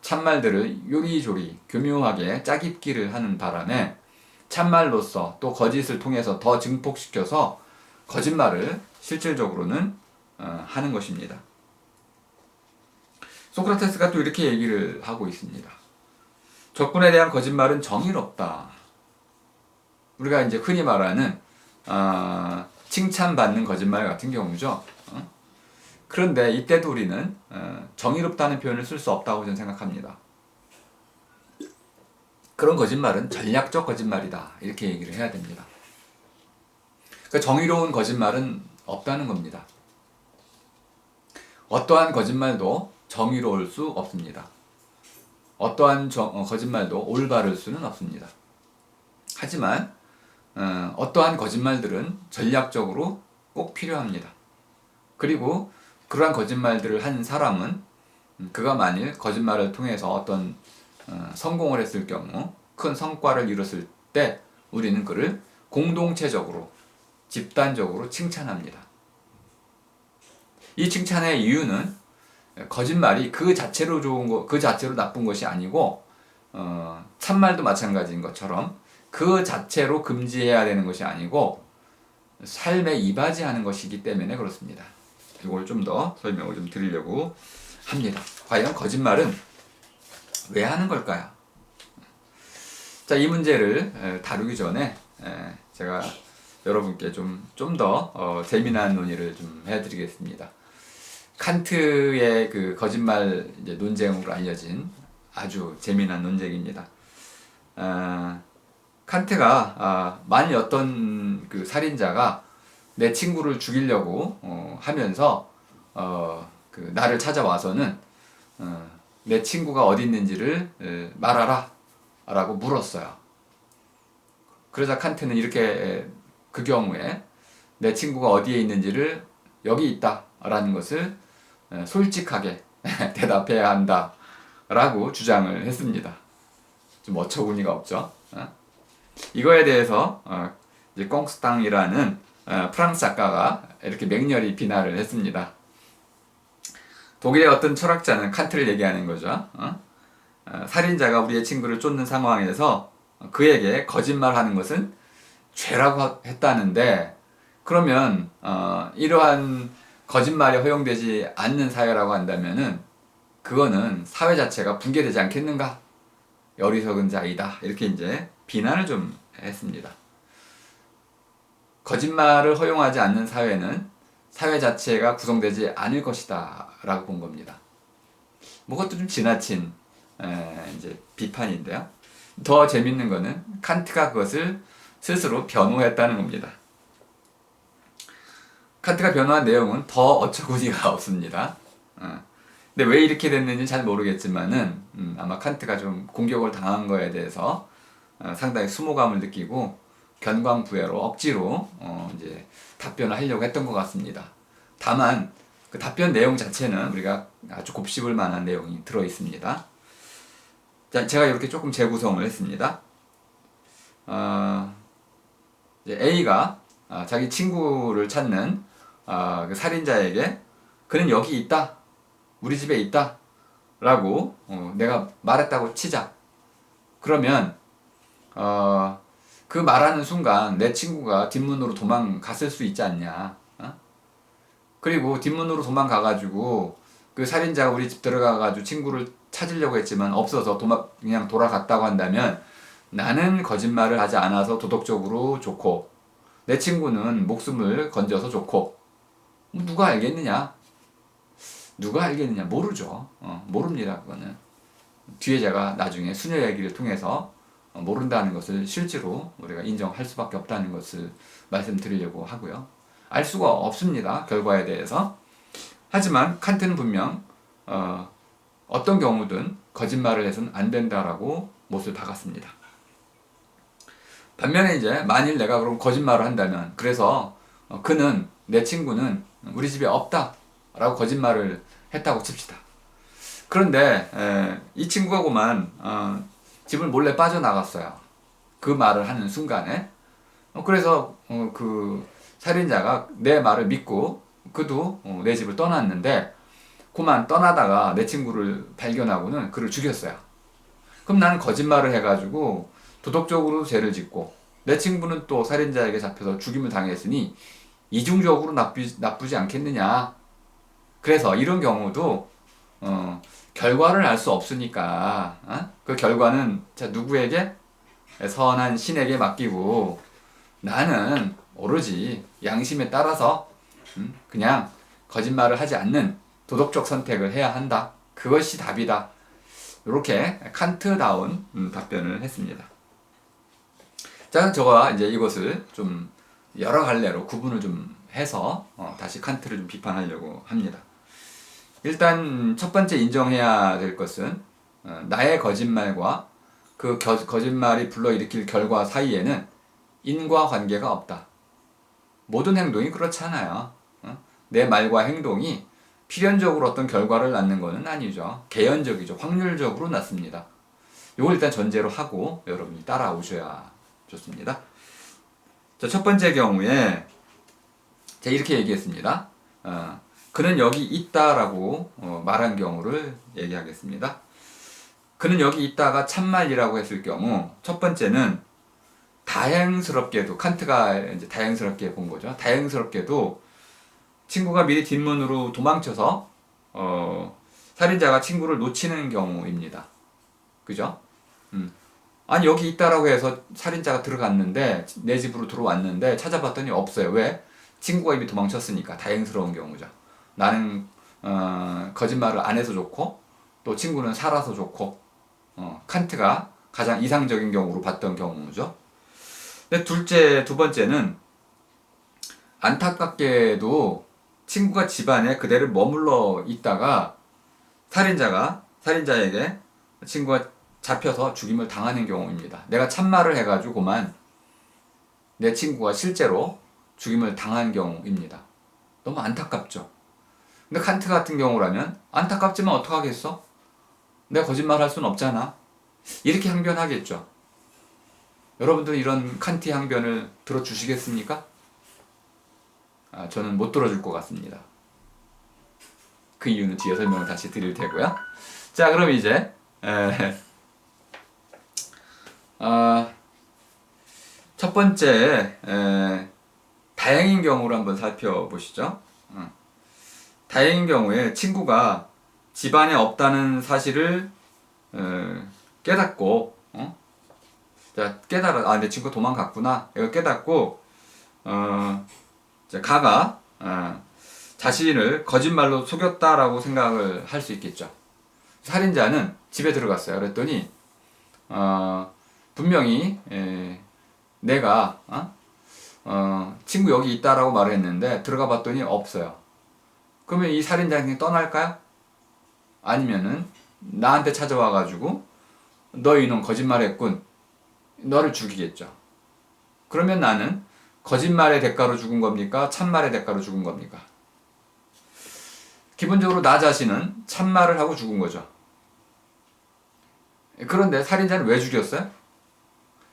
참말들을 요리조리 교묘하게 짜깁기를 하는 바람에 참말로서 또 거짓을 통해서 더 증폭시켜서 거짓말을 실질적으로는 하는 것입니다. 소크라테스가 또 이렇게 얘기를 하고 있습니다. 적군에 대한 거짓말은 정의롭다. 우리가 이제 흔히 말하는 칭찬받는 거짓말 같은 경우죠. 그런데 이때도 우리는 정의롭다는 표현을 쓸 수 없다고 저는 생각합니다. 그런 거짓말은 전략적 거짓말이다. 이렇게 얘기를 해야 됩니다. 그러니까 정의로운 거짓말은 없다는 겁니다. 어떠한 거짓말도 정의로울 수 없습니다. 어떠한 거짓말도 올바를 수는 없습니다. 하지만 어떠한 거짓말들은 전략적으로 꼭 필요합니다. 그리고 그러한 거짓말들을 한 사람은 그가 만일 거짓말을 통해서 어떤 성공을 했을 경우 큰 성과를 이뤘을 때 우리는 그를 공동체적으로 집단적으로 칭찬합니다. 이 칭찬의 이유는 거짓말이 그 자체로 좋은 거, 그 자체로 나쁜 것이 아니고 참말도 마찬가지인 것처럼 그 자체로 금지해야 되는 것이 아니고 삶에 이바지하는 것이기 때문에 그렇습니다. 이걸 좀 더 설명을 좀 드리려고 합니다. 과연 거짓말은 왜 하는 걸까요? 자, 이 문제를 다루기 전에 제가 여러분께 좀 더 재미난 논의를 좀 해드리겠습니다. 칸트의 그 거짓말 이제 논쟁으로 알려진 아주 재미난 논쟁입니다. 칸트가 만일 어떤 그 살인자가 내 친구를 죽이려고 하면서 그 나를 찾아와서는 내 친구가 어디 있는지를 말하라 라고 물었어요. 그러자 칸트는 이렇게 그 경우에 내 친구가 어디에 있는지를 여기 있다 라는 것을 솔직하게 대답해야 한다 라고 주장을 했습니다. 좀 어처구니가 없죠. 이거에 대해서 이제 꽁스땅이라는 프랑스 작가가 이렇게 맹렬히 비난을 했습니다. 독일의 어떤 철학자는 칸트를 얘기하는 거죠. 살인자가 우리의 친구를 쫓는 상황에서 그에게 거짓말하는 것은 죄라고 했다는데, 그러면 이러한 거짓말이 허용되지 않는 사회라고 한다면은 그거는 사회 자체가 붕괴되지 않겠는가? 어리석은 자이다. 이렇게 이제 비난을 좀 했습니다. 거짓말을 허용하지 않는 사회는 사회 자체가 구성되지 않을 것이다 라고 본 겁니다. 뭐 그것도 좀 지나친 이제 비판인데요. 더 재밌는 거는 칸트가 그것을 스스로 변호했다는 겁니다. 칸트가 변호한 내용은 더 어처구니가 없습니다. 근데 왜 이렇게 됐는지 잘 모르겠지만은 아마 칸트가 좀 공격을 당한 거에 대해서 상당히 수모감을 느끼고 견광부회로 억지로 이제 답변을 하려고 했던 것 같습니다. 다만 그 답변 내용 자체는 우리가 아주 곱씹을 만한 내용이 들어 있습니다. 자, 제가 이렇게 조금 재구성을 했습니다. 이제 A가 자기 친구를 찾는 그 살인자에게 그는 여기 있다, 우리 집에 있다 라고 내가 말했다고 치자. 그러면 그 말하는 순간 내 친구가 뒷문으로 도망갔을 수 있지 않냐. 그리고 뒷문으로 도망가가지고 그 살인자가 우리 집 들어가가지고 친구를 찾으려고 했지만 없어서 그냥 돌아갔다고 한다면 나는 거짓말을 하지 않아서 도덕적으로 좋고 내 친구는 목숨을 건져서 좋고 누가 알겠느냐? 누가 알겠느냐? 모르죠. 모릅니다. 그거는 뒤에 제가 나중에 수녀 얘기를 통해서 모른다는 것을 실제로 우리가 인정할 수밖에 없다는 것을 말씀드리려고 하고요. 알 수가 없습니다. 결과에 대해서. 하지만 칸트는 분명 어떤 경우든 거짓말을 해서는 안 된다라고 못을 박았습니다. 반면에 이제 만일 내가 그럼 거짓말을 한다면, 그래서 그는, 내 친구는 우리 집에 없다 라고 거짓말을 했다고 칩시다. 그런데 이 친구가 그만 집을 몰래 빠져나갔어요. 그 말을 하는 순간에. 그래서 그 살인자가 내 말을 믿고 그도 내 집을 떠났는데 그만 떠나다가 내 친구를 발견하고는 그를 죽였어요. 그럼 나는 거짓말을 해가지고 도덕적으로 죄를 짓고 내 친구는 또 살인자에게 잡혀서 죽임을 당했으니 이중적으로 나쁘지 않겠느냐. 그래서 이런 경우도 결과를 알 수 없으니까 그 결과는 누구에게? 선한 신에게 맡기고 나는 오로지 양심에 따라서 그냥 거짓말을 하지 않는 도덕적 선택을 해야 한다. 그것이 답이다. 이렇게 칸트다운 답변을 했습니다. 자, 제가 이제 이것을 좀 여러 갈래로 구분을 좀 해서 다시 칸트를 좀 비판하려고 합니다. 일단 첫 번째 인정해야 될 것은 나의 거짓말과 그 거짓말이 불러일으킬 결과 사이에는 인과관계가 없다. 모든 행동이 그렇잖아요. 내 말과 행동이 필연적으로 어떤 결과를 낳는 것은 아니죠. 개연적이죠. 확률적으로 낳습니다. 이걸 일단 전제로 하고 여러분이 따라오셔야 좋습니다. 자, 첫 번째 경우에 제가 이렇게 얘기했습니다. 그는 여기 있다라고 말한 경우를 얘기하겠습니다. 그는 여기 있다가 참말이라고 했을 경우, 첫 번째는 다행스럽게도, 칸트가 이제 다행스럽게 본 거죠. 다행스럽게도 친구가 미리 뒷문으로 도망쳐서 살인자가 친구를 놓치는 경우입니다. 그죠? 아니 여기 있다라고 해서 살인자가 들어갔는데 내 집으로 들어왔는데 찾아봤더니 없어요. 왜? 친구가 이미 도망쳤으니까. 다행스러운 경우죠. 나는 거짓말을 안 해서 좋고 또 친구는 살아서 좋고 칸트가 가장 이상적인 경우로 봤던 경우죠. 근데 두 번째는 안타깝게도 친구가 집안에 그대로 머물러 있다가 살인자에게 친구가 잡혀서 죽임을 당하는 경우입니다. 내가 참말을 해가지고만 내 친구가 실제로 죽임을 당한 경우입니다. 너무 안타깝죠. 근데 칸트 같은 경우라면 안타깝지만 어떡하겠어? 내가 거짓말 할 수는 없잖아. 이렇게 항변하겠죠. 여러분들 이런 칸트의 항변을 들어주시겠습니까? 저는 못 들어줄 것 같습니다. 그 이유는 뒤에 설명을 다시 드릴 테고요. 자, 그럼 이제 첫 번째 다행인 경우를 한번 살펴보시죠. 다행인 경우에 친구가 집안에 없다는 사실을 깨닫고 자, 내 친구 도망갔구나. 이거 깨닫고 가가 자신을 거짓말로 속였다라고 생각을 할 수 있겠죠. 살인자는 집에 들어갔어요. 그랬더니 분명히 내가 친구 여기 있다라고 말을 했는데 들어가 봤더니 없어요. 그러면 이 살인자는 그냥 떠날까요? 아니면은 나한테 찾아와가지고 너 이놈 거짓말했군. 너를 죽이겠죠. 그러면 나는 거짓말의 대가로 죽은 겁니까? 참말의 대가로 죽은 겁니까? 기본적으로 나 자신은 참말을 하고 죽은 거죠. 그런데 살인자는 왜 죽였어요?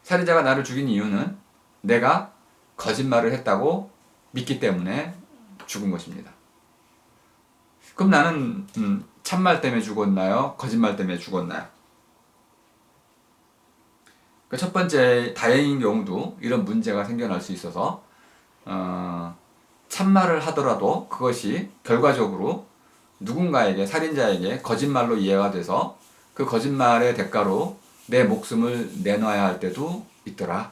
살인자가 나를 죽인 이유는 내가 거짓말을 했다고 믿기 때문에 죽은 것입니다. 그럼 나는 참말 때문에 죽었나요? 거짓말 때문에 죽었나요? 첫 번째 다행인 경우도 이런 문제가 생겨날 수 있어서 참말을 하더라도 그것이 결과적으로 누군가에게 살인자에게 거짓말로 이해가 돼서 그 거짓말의 대가로 내 목숨을 내놔야 할 때도 있더라.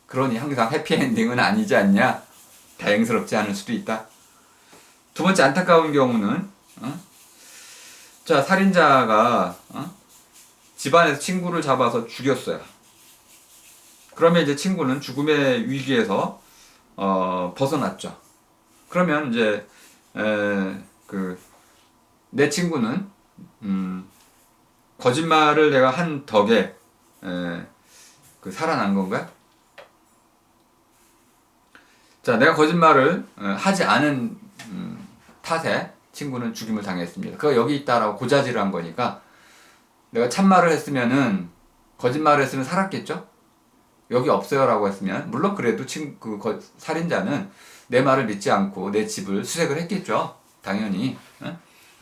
그러니 항상 해피엔딩은 아니지 않냐? 다행스럽지 않을 수도 있다. 두 번째 안타까운 경우는 자, 살인자가 집안에서 친구를 잡아서 죽였어요. 그러면 이제 친구는 죽음의 위기에서 벗어났죠. 그러면 이제 내 친구는 거짓말을 내가 한 덕에 살아난 건가요? 자, 내가 거짓말을 하지 않은 탓에 친구는 죽임을 당했습니다. 그가 여기 있다라고 고자질을 한 거니까 내가 참말을 했으면은 거짓말을 했으면 살았겠죠? 여기 없어요라고 했으면 물론 그래도 살인자는 내 말을 믿지 않고 내 집을 수색을 했겠죠. 당연히.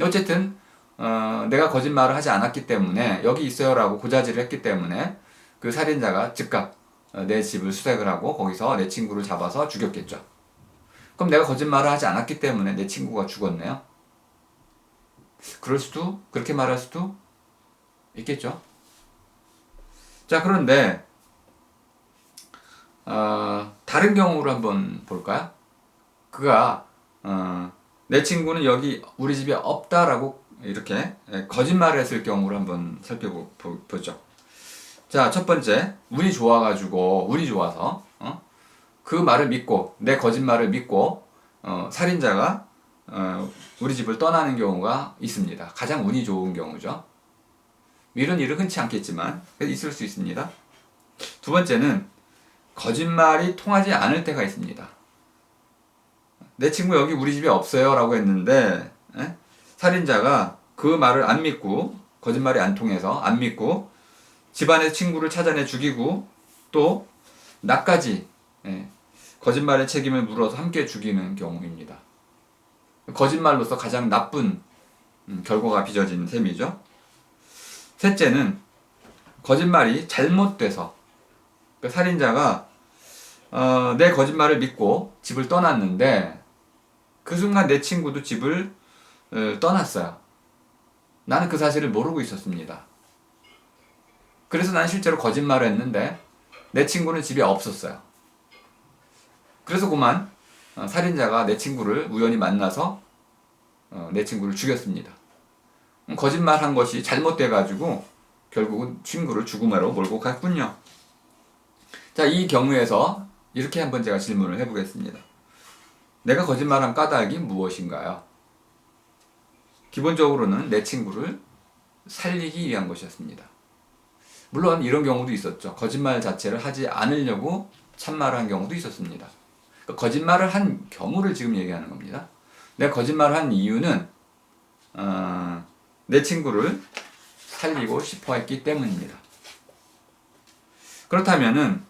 어쨌든 내가 거짓말을 하지 않았기 때문에 여기 있어요라고 고자질을 했기 때문에 그 살인자가 즉각 내 집을 수색을 하고 거기서 내 친구를 잡아서 죽였겠죠. 그럼 내가 거짓말을 하지 않았기 때문에 내 친구가 죽었네요. 그렇게 말할 수도 있겠죠. 자, 그런데 다른 경우를 한번 볼까요? 그가 내 친구는 여기 우리 집에 없다라고 이렇게 거짓말을 했을 경우를 한번 살펴보죠. 자, 첫 번째, 운이 좋아서 그 말을 믿고 내 거짓말을 믿고 살인자가 우리 집을 떠나는 경우가 있습니다. 가장 운이 좋은 경우죠. 이런 일은 흔치 않겠지만 있을 수 있습니다. 두 번째는 거짓말이 통하지 않을 때가 있습니다. 내 친구 여기 우리 집에 없어요 라고 했는데 살인자가 그 말을 안 믿고 거짓말이 안 통해서 안 믿고 집안에서 친구를 찾아내 죽이고 또 나까지 거짓말의 책임을 물어서 함께 죽이는 경우입니다. 거짓말로서 가장 나쁜 결과가 빚어진 셈이죠. 셋째는 거짓말이 잘못돼서 살인자가 내 거짓말을 믿고 집을 떠났는데 그 순간 내 친구도 집을 떠났어요. 나는 그 사실을 모르고 있었습니다. 그래서 난 실제로 거짓말을 했는데 내 친구는 집에 없었어요. 그래서 그만 살인자가 내 친구를 우연히 만나서 내 친구를 죽였습니다. 거짓말한 것이 잘못돼가지고 결국은 친구를 죽음으로 몰고 갔군요. 자, 이 경우에서 이렇게 한번 제가 질문을 해보겠습니다. 내가 거짓말한 까닭이 무엇인가요? 기본적으로는 내 친구를 살리기 위한 것이었습니다. 물론 이런 경우도 있었죠. 거짓말 자체를 하지 않으려고 참말을 한 경우도 있었습니다. 그러니까 거짓말을 한 경우를 지금 얘기하는 겁니다. 내가 거짓말을 한 이유는 내 친구를 살리고 싶어 했기 때문입니다. 그렇다면은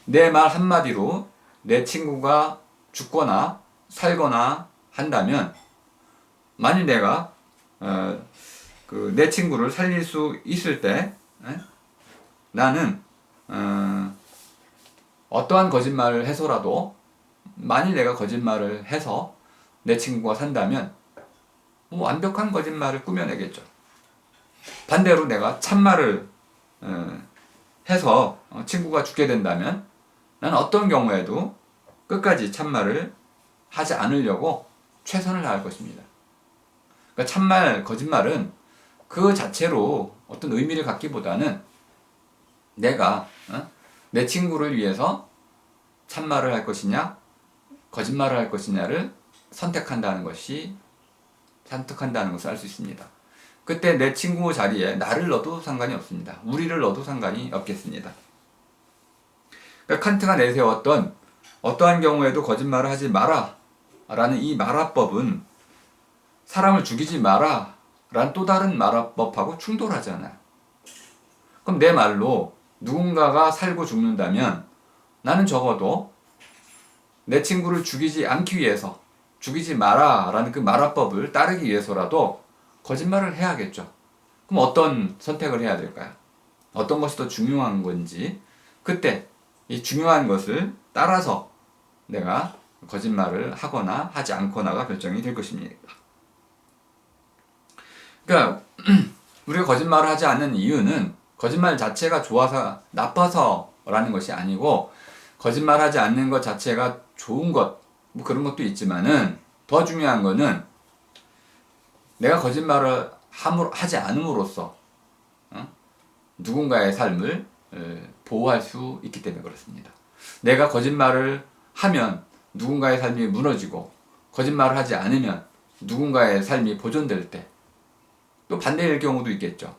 내 말 한마디로 내 친구가 죽거나 살거나 한다면, 만일 내가 내 친구를 살릴 수 있을 때 나는 어떠한 거짓말을 해서라도, 만일 내가 거짓말을 해서 내 친구가 산다면 완벽한 거짓말을 꾸며내겠죠. 반대로 내가 참말을 해서 친구가 죽게 된다면 나는 어떤 경우에도 끝까지 참말을 하지 않으려고 최선을 다할 것입니다. 그러니까 참말, 거짓말은 그 자체로 어떤 의미를 갖기보다는 내가 내 친구를 위해서 참말을 할 것이냐 거짓말을 할 것이냐를 선택한다는 것을 알 수 있습니다. 그때 내 친구 자리에 나를 넣어도 상관이 없습니다. 우리를 넣어도 상관이 없겠습니다. 그러니까 칸트가 내세웠던 어떠한 경우에도 거짓말을 하지 마라 라는 이 마라법은 사람을 죽이지 마라 라는 또 다른 마라법하고 충돌하잖아요. 그럼 내 말로 누군가가 살고 죽는다면 나는 적어도 내 친구를 죽이지 않기 위해서, 죽이지 마라 라는 그 마라법을 따르기 위해서라도 거짓말을 해야겠죠. 그럼 어떤 선택을 해야 될까요? 어떤 것이 더 중요한 건지, 그때 이 중요한 것을 따라서 내가 거짓말을 하거나 하지 않거나가 결정이 될 것입니다. 그러니까 우리가 거짓말을 하지 않는 이유는 거짓말 자체가 좋아서 나빠서라는 것이 아니고, 거짓말하지 않는 것 자체가 좋은 것, 뭐 그런 것도 있지만은 더 중요한 거는 내가 거짓말을 하지 않음으로써 누군가의 삶을 보호할 수 있기 때문에 그렇습니다. 내가 거짓말을 하면 누군가의 삶이 무너지고, 거짓말을 하지 않으면 누군가의 삶이 보존될 때, 또 반대일 경우도 있겠죠.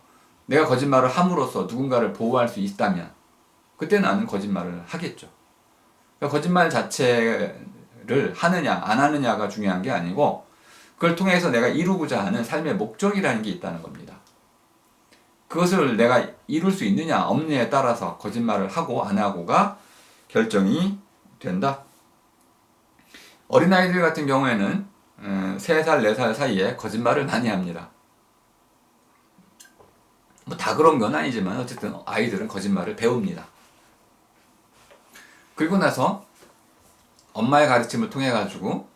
내가 거짓말을 함으로써 누군가를 보호할 수 있다면 그때 나는 거짓말을 하겠죠. 그러니까 거짓말 자체를 하느냐 안 하느냐가 중요한 게 아니고, 그걸 통해서 내가 이루고자 하는 삶의 목적이라는 게 있다는 겁니다. 그것을 내가 이룰 수 있느냐 없느냐에 따라서 거짓말을 하고 안 하고가 결정이 된다. 어린아이들 같은 경우에는 3살, 4살 사이에 거짓말을 많이 합니다. 뭐 다 그런 건 아니지만 어쨌든 아이들은 거짓말을 배웁니다. 그리고 나서 엄마의 가르침을 통해 가지고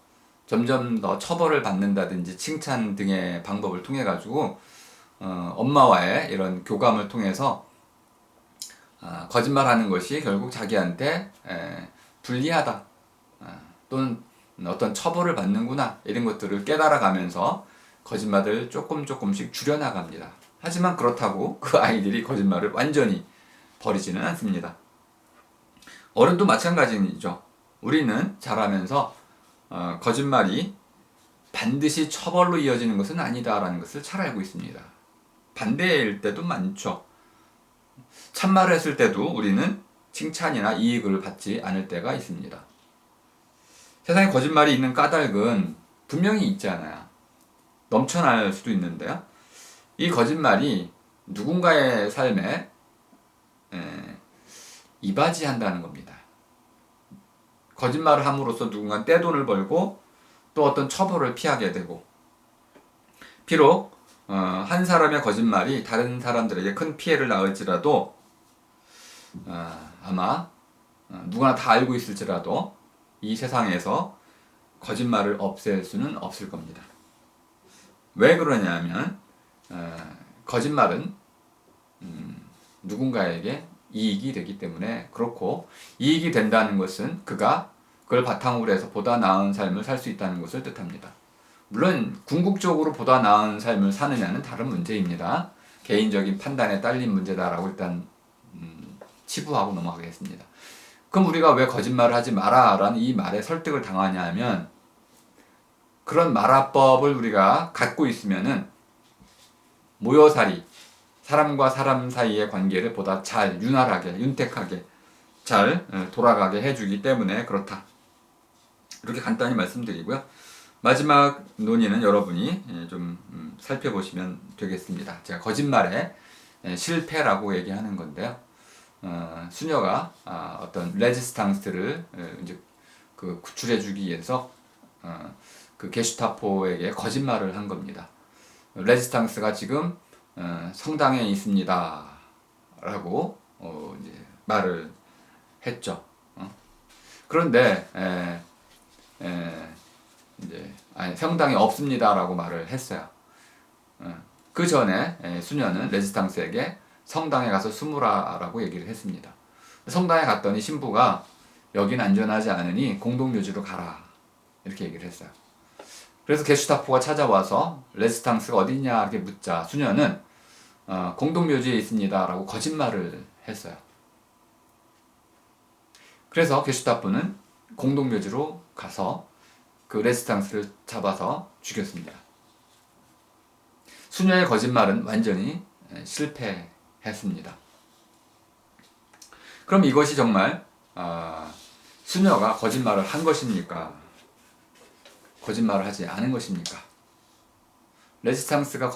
점점 더 처벌을 받는다든지 칭찬 등의 방법을 통해 가지고 엄마와의 이런 교감을 통해서 거짓말하는 것이 결국 자기한테 불리하다, 또는 어떤 처벌을 받는구나, 이런 것들을 깨달아가면서 거짓말을 조금씩 줄여나갑니다. 하지만 그렇다고 그 아이들이 거짓말을 완전히 버리지는 않습니다. 어른도 마찬가지죠. 우리는 자라면서 거짓말이 반드시 처벌로 이어지는 것은 아니다라는 것을 잘 알고 있습니다. 반대일 때도 많죠. 참말을 했을 때도 우리는 칭찬이나 이익을 받지 않을 때가 있습니다. 세상에 거짓말이 있는 까닭은 분명히 있잖아요. 넘쳐날 수도 있는데요. 이 거짓말이 누군가의 삶에 이바지한다는 겁니다. 거짓말을 함으로써 누군가 떼돈을 벌고 또 어떤 처벌을 피하게 되고, 비록 한 사람의 거짓말이 다른 사람들에게 큰 피해를 낳을지라도 아마 누구나 다 알고 있을지라도 이 세상에서 거짓말을 없앨 수는 없을 겁니다. 왜 그러냐면 거짓말은 누군가에게 이익이 되기 때문에 그렇고, 이익이 된다는 것은 그가 그걸 바탕으로 해서 보다 나은 삶을 살 수 있다는 것을 뜻합니다. 물론 궁극적으로 보다 나은 삶을 사느냐는 다른 문제입니다. 개인적인 판단에 딸린 문제다라고 일단 치부하고 넘어가겠습니다. 그럼 우리가 왜 거짓말을 하지 마라 라는 이 말에 설득을 당하냐 하면, 그런 마라법을 우리가 갖고 있으면은 모여살이, 사람과 사람 사이의 관계를 보다 잘, 윤활하게, 윤택하게 잘 돌아가게 해주기 때문에 그렇다. 이렇게 간단히 말씀드리고요. 마지막 논의는 여러분이 좀 살펴보시면 되겠습니다. 제가 거짓말의 실패라고 얘기하는 건데요. 수녀가 어떤 레지스탕스를 이제 그 구출해주기 위해서 그 게슈타포에게 거짓말을 한 겁니다. 레지스탕스가 지금 성당에 있습니다. 라고 이제 말을 했죠. 그런데 이제 성당에 없습니다라고 말을 했어요. 그 전에 수녀는 레지스탕스에게 성당에 가서 숨으라라고 얘기를 했습니다. 성당에 갔더니 신부가 여긴 안전하지 않으니 공동묘지로 가라 이렇게 얘기를 했어요. 그래서 게슈타포가 찾아와서 레지스탕스가 어딨냐 이렇게 묻자 수녀는 공동묘지에 있습니다라고 거짓말을 했어요. 그래서 게슈타포는 공동묘지로 가서 그 레지스탕스를 잡아서 죽였습니다. 수녀의 거짓말은 완전히 실패했습니다. 그럼 이것이 정말 수녀가 거짓말을 한 것입니까? 거짓말을 하지 않은 것입니까? 레지스탕스가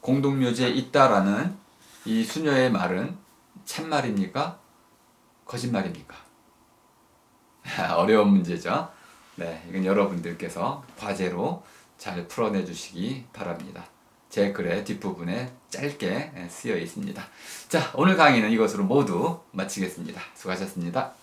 공동묘지에 있다라는 이 수녀의 말은 참말입니까? 거짓말입니까? 어려운 문제죠. 네, 이건 여러분들께서 과제로 잘 풀어내 주시기 바랍니다. 제 글의 뒷부분에 짧게 쓰여 있습니다. 자, 오늘 강의는 이것으로 모두 마치겠습니다. 수고하셨습니다.